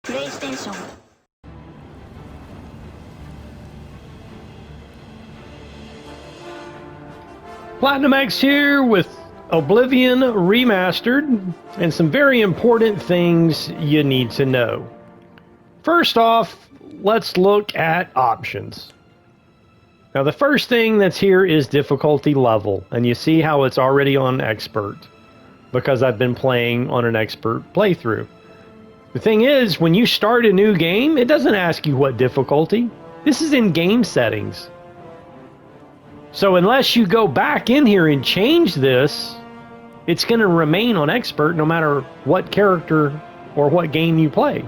PlayStation。Platinum X here with Oblivion Remastered, and some very important things you need to know. First off, let's look at options. Now the first thing that's here is difficulty level, and you see how it's already on expert, because I've been playing on an expert playthrough. The thing is, when you start a new game, it doesn't ask you what difficulty. This is in game settings. So unless you go back in here and change this, it's going to remain on expert no matter what character or what game you play.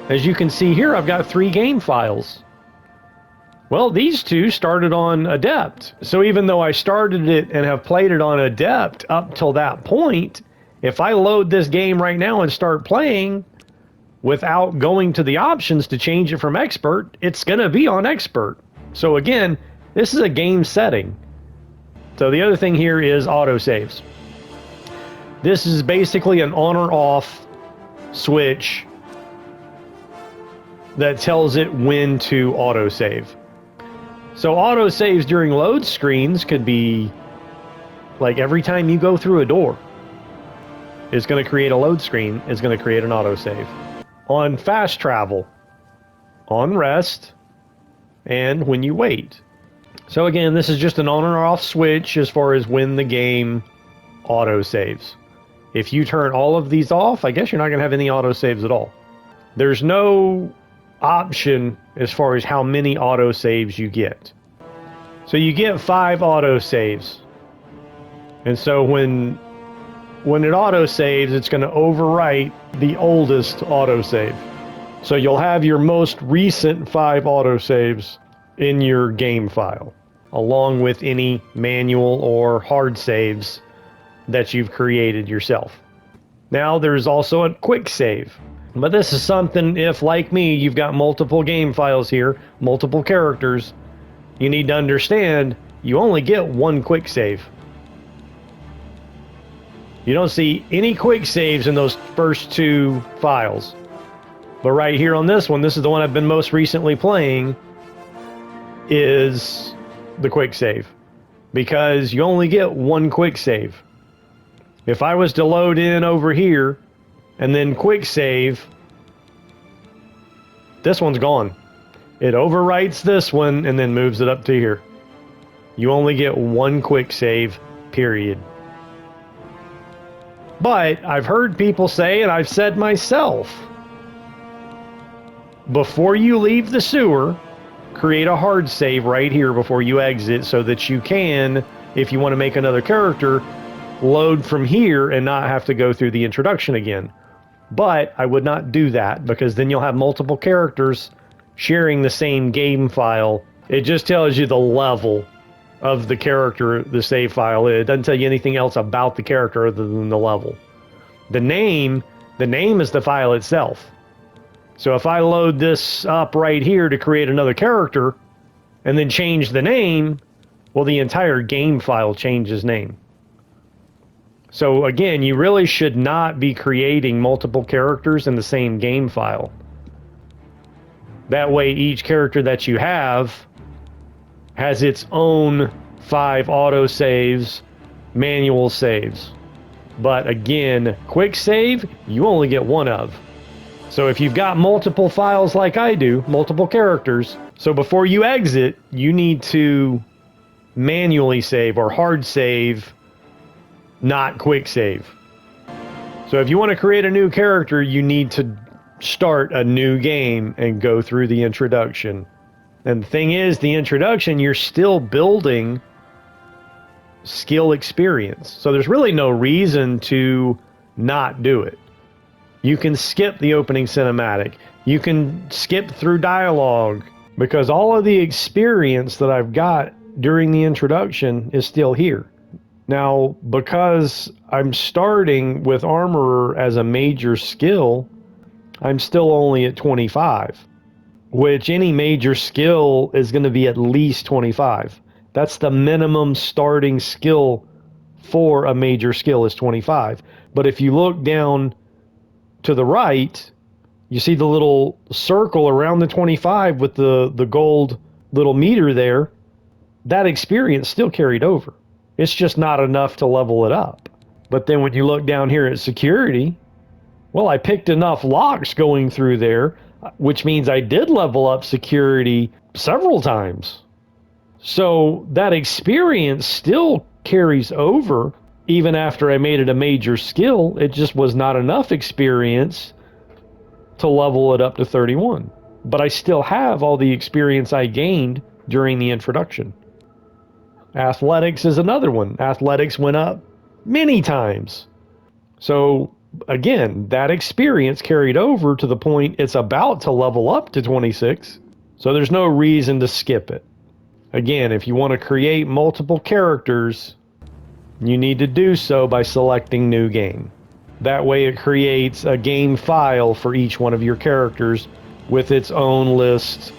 As you can see here, I've got 3 game files. Well, these 2 started on Adept. So even though I started it and have played it on Adept up till that point, if I load this game right now and start playing without going to the options to change it from expert, it's going to be on expert. So again, this is a game setting. So the other thing here is autosaves. This is basically an on or off switch that tells it when to autosave. So autosaves during load screens could be like every time you go through a door, it's going to create a load screen, it's going to create an autosave. On fast travel, on rest, and when you wait. So again, this is just an on or off switch as far as when the game autosaves. If you turn all of these off, I guess you're not going to have any autosaves at all. There's no option as far as how many autosaves you get. So you get 5 autosaves. And so when it autosaves, it's going to overwrite the oldest autosave. So you'll have your most recent 5 autosaves in your game file, along with any manual or hard saves that you've created yourself. Now there's also a quick save, but this is something if, like me, you've got multiple game files here, multiple characters, you need to understand you only get 1 quick save. You don't see any quick saves in those first 2 files. But right here on this one, this is the one I've been most recently playing, is the quick save, because you only get 1 quick save. If I was to load in over here and then quick save, this one's gone. It overwrites this one and then moves it up to here. You only get 1 quick save, period. But I've heard people say, and I've said myself, before you leave the sewer, create a hard save right here before you exit so that you can, if you want to make another character, load from here and not have to go through the introduction again. But I would not do that, because then you'll have multiple characters sharing the same game file. It just tells you the level of the character the save file is. It doesn't tell you anything else about the character other than the level. The name is the file itself. So if I load this up right here to create another character and then change the name, well, the entire game file changes name. So again, you really should not be creating multiple characters in the same game file. That way each character that you have has its own 5 autosaves, manual saves. But again, quick save, you only get 1 of. So if you've got multiple files like I do, multiple characters, so before you exit, you need to manually save or hard save, not quick save. So if you want to create a new character, you need to start a new game and go through the introduction. And the thing is, the introduction, you're still building skill experience. So there's really no reason to not do it. You can skip the opening cinematic. You can skip through dialogue, because all of the experience that I've got during the introduction is still here. Now, because I'm starting with Armorer as a major skill, I'm still only at 25, which any major skill is going to be at least 25. That's the minimum starting skill for a major skill is 25. But if you look down to the right, You see the little circle around the 25 with the gold little meter there? That experience still carried over. It's just not enough to level it up. But then when you look down here at security, well, I picked enough locks going through there, which means I did level up security several times. So that experience still carries over even after I made it a major skill. It just was not enough experience to level it up to 31. But I still have all the experience I gained during the introduction. Athletics is another one. Athletics went up many times. So again, that experience carried over to the point it's about to level up to 26. So there's no reason to skip it. Again, if you want to create multiple characters, you need to do so by selecting New Game. That way it creates a game file for each one of your characters with its own list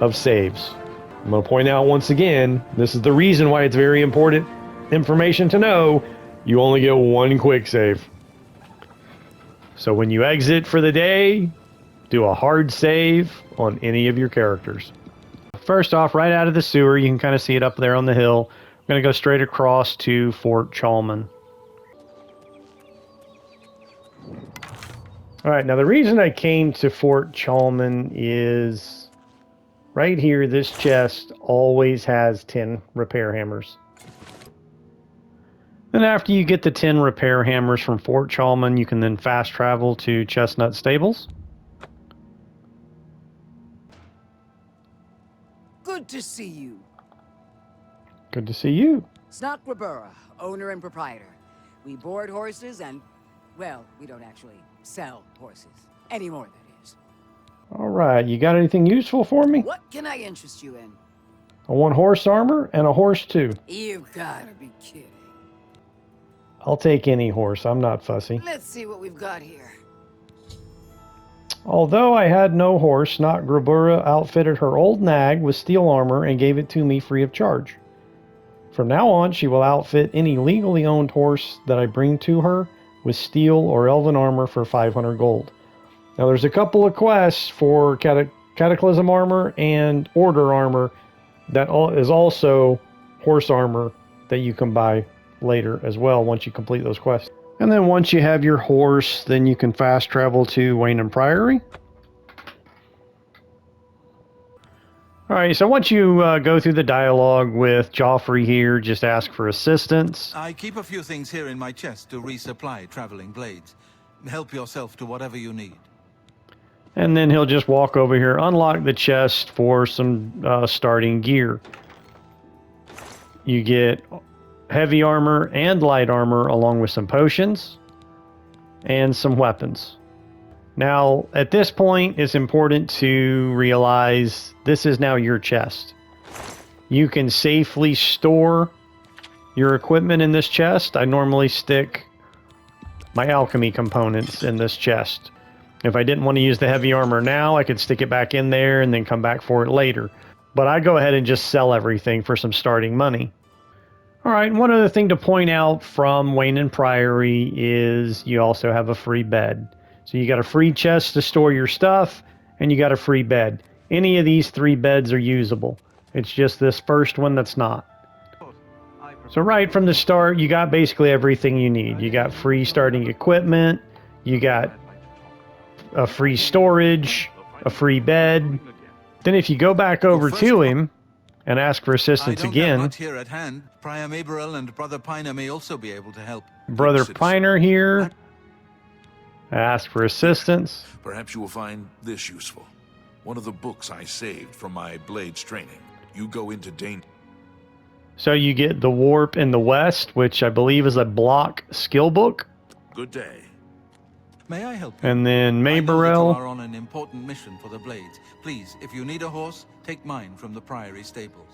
of saves. I'm going to point out once again, this is the reason why it's very important information to know. You only get one quick save. So when you exit for the day, do a hard save on any of your characters. First off, right out of the sewer, you can kind of see it up there on the hill. We're going to go straight across to Fort Chalman. All right, now the reason I came to Fort Chalman is right here, this chest always has 10 repair hammers. Then after you get the 10 repair hammers from Fort Chalman, you can then fast travel to Chestnut Stables. Good to see you. Good to see you. Snock Rabura, owner and proprietor. We board horses and, well, we don't actually sell horses. Anymore, that is. All right, you got anything useful for me? What can I interest you in? I want horse armor and a horse too. You've gotta be kidding. I'll take any horse, I'm not fussy. Let's see what we've got here. Although I had no horse, Snock Grabura outfitted her old nag with steel armor and gave it to me free of charge. From now on, she will outfit any legally owned horse that I bring to her with steel or elven armor for 500 gold. Now there's a couple of quests for Cataclysm armor and Order armor that is also horse armor that you can buy later as well once you complete those quests. And then once you have your horse, then you can fast travel to Wayne Priory. Alright, so once you go through the dialogue with Joffrey here, just ask for assistance. I keep a few things here in my chest to resupply traveling blades. Help yourself to whatever you need. And then he'll just walk over here, unlock the chest for some starting gear. You get heavy armor and light armor along with some potions and some weapons. Now, at this point, it's important to realize this is now your chest. You can safely store your equipment in this chest. I normally stick my alchemy components in this chest. If I didn't want to use the heavy armor now, I could stick it back in there and then come back for it later. But I go ahead and just sell everything for some starting money. Alright, one other thing to point out from Wayne Priory is you also have a free bed. So you got a free chest to store your stuff, and you got a free bed. Any of these 3 beds are usable. It's just this first one that's not. So right from the start, you got basically everything you need. You got free starting equipment, you got a free storage, a free bed. Then if you go back over to him and ask for assistance again. Not here at hand. Prior Maberel and Brother Piner may also be able to help. Brother Piner here. Ask for assistance. Perhaps you will find this useful. One of the books I saved from my blades training. You go into danger. So you get the Warp in the West, which I believe is a block skill book. Good day. May I help you? And then I know that you Maberel. are on an important mission for the blades. Please, if you need a horse, take mine from the Priory stables.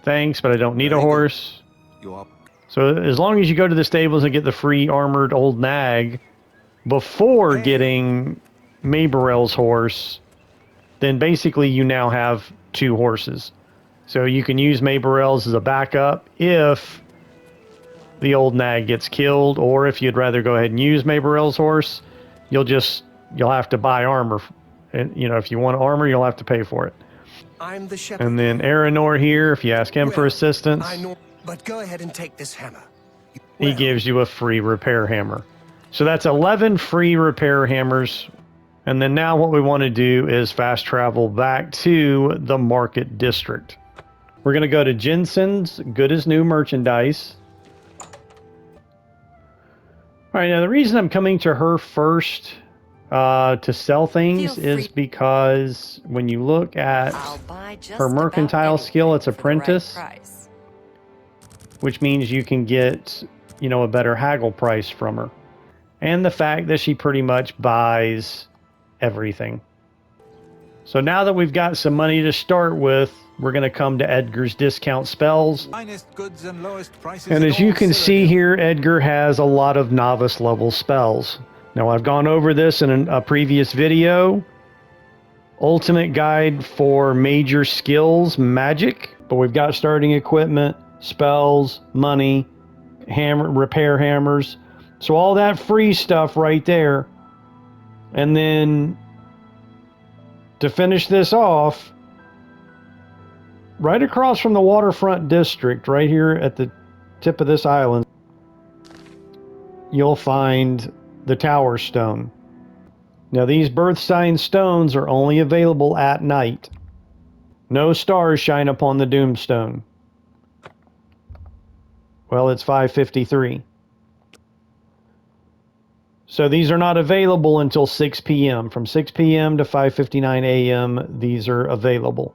Thanks, but I don't need a horse. You are. So as long as you go to the stables and get the free armored old nag before getting Maberel's horse, then basically you now have 2 horses. So you can use Maberel's as a backup if the old nag gets killed, or if you'd rather go ahead and use Maberel's horse, you'll just you'll have to buy armor. And, you know, if you want armor, you'll have to pay for it. I'm the shepherd. And then Aranor here, if you ask him for Well, assistance, I know, but go ahead and take this hammer. he Well, gives you a free repair hammer. So that's 11 free repair hammers. And then now what we want to do is fast travel back to the market district. We're going to go to Jensen's Good as New merchandise. All right, now the reason I'm coming to her first to sell things is because when you look at her mercantile skill, it's apprentice, which means you can get, you know, a better haggle price from her. And the fact that she pretty much buys everything. So now that we've got some money to start with, we're going to come to Edgar's discount spells. Finest goods and lowest prices. And as you can see here, Edgar has a lot of novice level spells. Now I've gone over this in a previous video. Ultimate guide for major skills, magic. But we've got starting equipment, spells, money, hammer, repair hammers. So all that free stuff right there. And then to finish this off, right across from the waterfront district, right here at the tip of this island, you'll find the Tower Stone. Now these birth sign stones are only available at night. No stars shine upon the Doomstone. Well, it's 5:53. So these are not available until 6 p.m. From 6 p.m. to 5:59 a.m. these are available.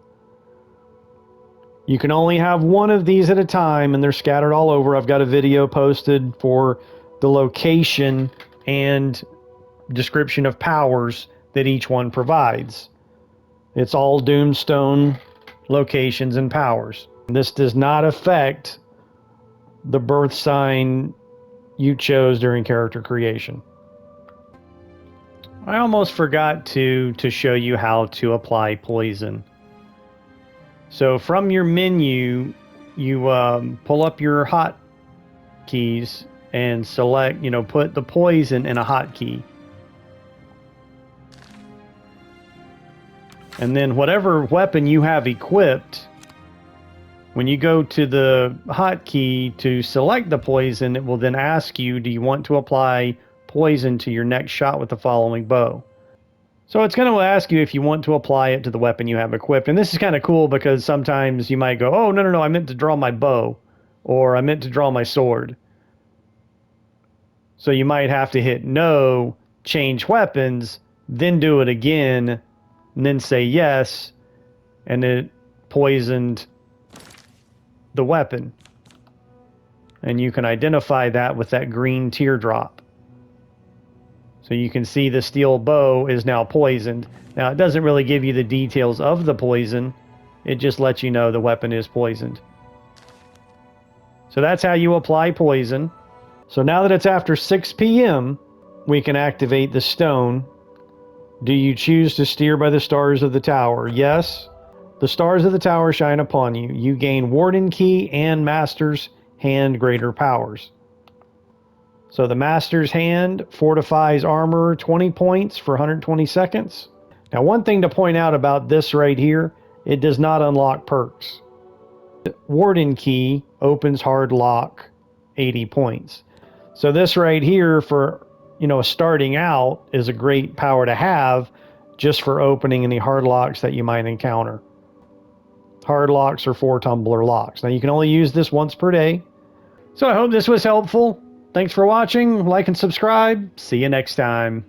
You can only have one of these at a time, and they're scattered all over. I've got a video posted for the location and description of powers that each one provides. It's all Doomstone locations and powers. This does not affect the birth sign you chose during character creation. I almost forgot to show you how to apply poison. So from your menu, you pull up your hot keys and select, you know, put the poison in a hotkey. And then whatever weapon you have equipped, when you go to the hotkey to select the poison, it will then ask you, do you want to apply poison to your next shot with the following bow? So it's going to ask you if you want to apply it to the weapon you have equipped. And this is kind of cool because sometimes you might go, oh, no, I meant to draw my bow, or I meant to draw my sword. So you might have to hit no, change weapons, then do it again, and then say yes, and it poisoned the weapon. And you can identify that with that green teardrop. So you can see the steel bow is now poisoned. Now, it doesn't really give you the details of the poison. It just lets you know the weapon is poisoned. So that's how you apply poison. So now that it's after 6 p.m., we can activate the stone. Do you choose to steer by the stars of the tower? Yes. The stars of the tower shine upon you. You gain Warden Key and Master's Hand greater powers. So the Master's Hand fortifies armor 20 points for 120 seconds. Now, one thing to point out about this right here, it does not unlock perks. Warden Key opens hard lock 80 points. So this right here for, you know, starting out is a great power to have just for opening any hard locks that you might encounter. Hard locks are 4 tumbler locks. Now you can only use this once per day. So I hope this was helpful. Thanks for watching. Like and subscribe. See you next time.